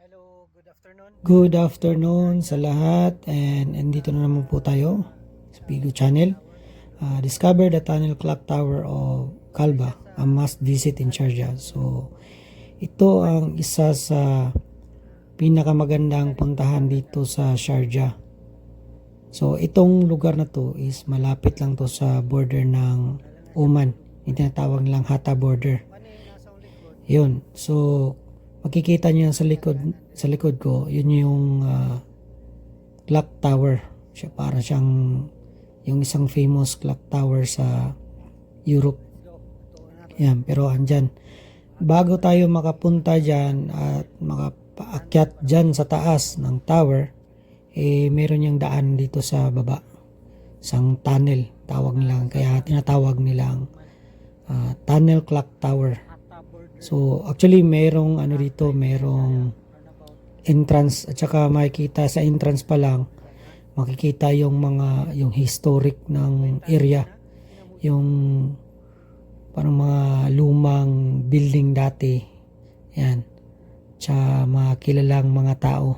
Hello, good afternoon. Good afternoon sa lahat, and andito na naman po tayo sa Bigo Channel. Discover the tunnel clock tower of Calba, a must visit in Sharjah. So ito ang isa sa pinakamagandang puntahan dito sa Sharjah. So itong lugar na to is malapit lang to sa border ng Oman, yung tinatawag nilang Hatta border. Yun, so makikita niyo yan sa likod ko, yun yung clock tower. Siya para siyang yung isang famous clock tower sa Europe. Yan, pero andyan. Bago tayo makapunta dyan at makapaakyat dyan sa taas ng tower, meron yung daan dito sa baba. Isang tunnel, tawag nilang, kaya tinatawag nilang tunnel clock tower. So actually merong merong entrance, at saka makikita sa entrance pa lang makikita yung historic ng area, yung parang mga lumang building dati. Yan. Tsaka mga kilalang mga tao,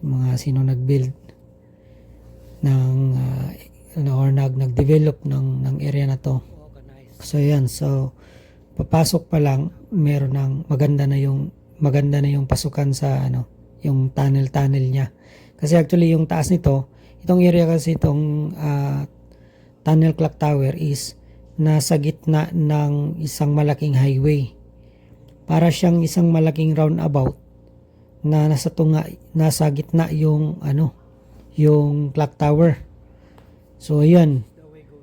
mga sino nag-build ng or nag-develop ng area na to. So yan, so papasok pa lang meron ng maganda na yung pasukan sa yung tunnel niya. Kasi actually yung taas nito, itong area kasi itong tunnel clock tower is nasa gitna ng isang malaking highway. Para siyang isang malaking roundabout na nasa gitna yung yung clock tower. So ayan,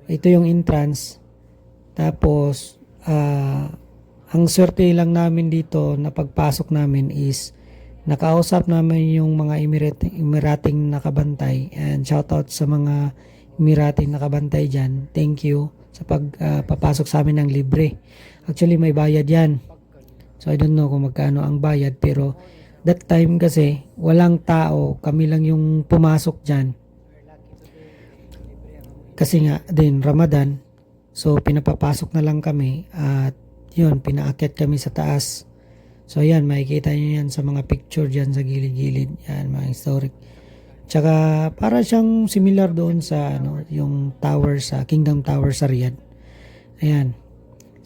ito yung entrance. Tapos ang swerte lang namin dito na pagpasok namin is nakausap namin yung mga Emirating nakabantay, and shoutout sa mga Emirating nakabantay dyan. Thank you sa pagpapasok sa amin ng libre. Actually may bayad yan, so I don't know kung magkano ang bayad, pero that time kasi walang tao, kami lang yung pumasok dyan kasi nga din Ramadan. So pinapapasok na lang kami at yun, pinaakyat kami sa taas. So ayan, makikita nyo yan sa mga picture dyan sa gilid-gilid. Yan, mga historic. Tsaka para siyang similar doon sa yung tower sa Kingdom Tower sa Riyadh. Ayan.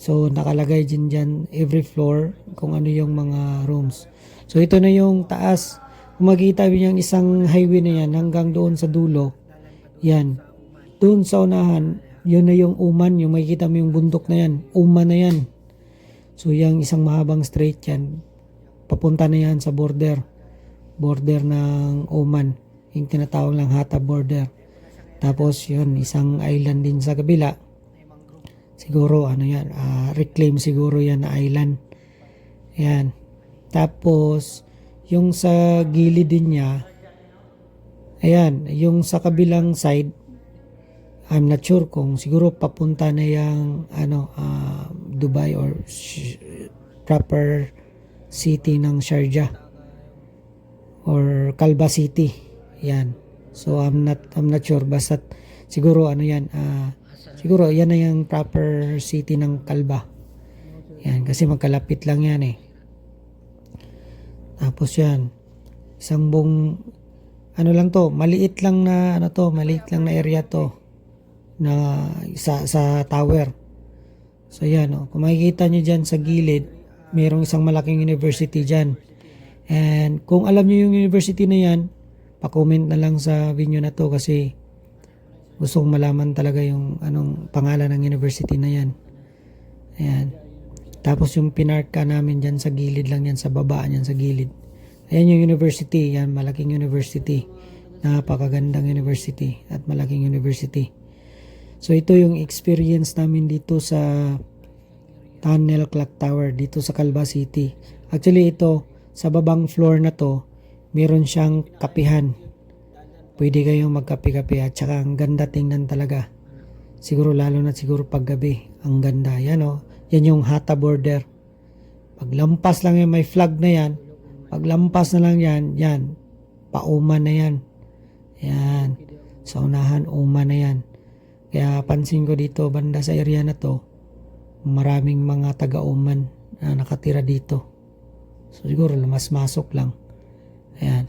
So nakalagay din dyan every floor kung ano yung mga rooms. So ito na yung taas. Kung makikita nyo yung isang highway na yan hanggang doon sa dulo. Yan. Doon sa unahan, yun na yung Oman, yung makikita mo yung bundok na yan, Oman na yan. So yung isang mahabang straight yan, papunta na yan sa border ng Oman, yung tinatawag lang Hatta border. Tapos yun, isang island din sa kabila, siguro reclaim siguro yan na island. Yan. Tapos yung sa gilid din niya, ayan, yung sa kabilang side, I'm not sure kung siguro papunta na yung Dubai or proper city ng Sharjah or Calba City. Yan. So I'm not sure, basta siguro siguro yan na yung proper city ng Calba. Yan, kasi magkalapit lang yan eh. Tapos yan, isang lang to, maliit lang na area to na sa tower. So yan, kung makikita nyo dyan sa gilid, mayroong isang malaking university dyan. And kung alam nyo yung university na yan, pa-comment na lang sa video na to kasi gusto kong malaman talaga yung anong pangalan ng university na yan. Ayan. Tapos yung pinarka namin dyan sa gilid lang yan, sa baba yan sa gilid. Ayan yung university, yan, malaking university. Napakagandang university at malaking university. So ito yung experience namin dito sa Tunnel Clock Tower dito sa Calba City. Actually ito, sa babang floor na to, meron siyang kapihan. Pwede kayong magkape-kape at saka ang ganda tingnan talaga. Siguro lalo na siguro paggabi, ang ganda. Yan yan yung Hatta border. Paglampas lang yan, may flag na yan. Paglampas na lang yan, pa-Oman na yan. Yan, sa unahan Oman na yan. Kaya pansin ko dito banda sa area na to, maraming mga taga-Oman na nakatira dito. So siguro mas masok lang. Ayan.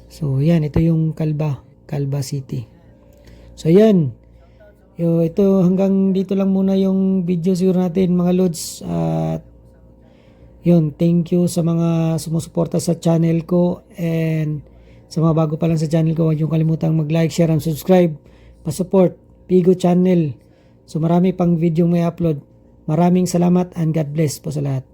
So, yan. Ito yung Calba City. So, yan. Ito, hanggang dito lang muna yung video siguro natin, mga lods. At, yun, thank you sa mga sumusuporta sa channel ko. And, sa mga bago pa lang sa channel ko, huwag yung kalimutang mag-like, share, and subscribe. Pa-support, Pigo Channel. So, marami pang video may upload. Maraming salamat and God bless po sa lahat.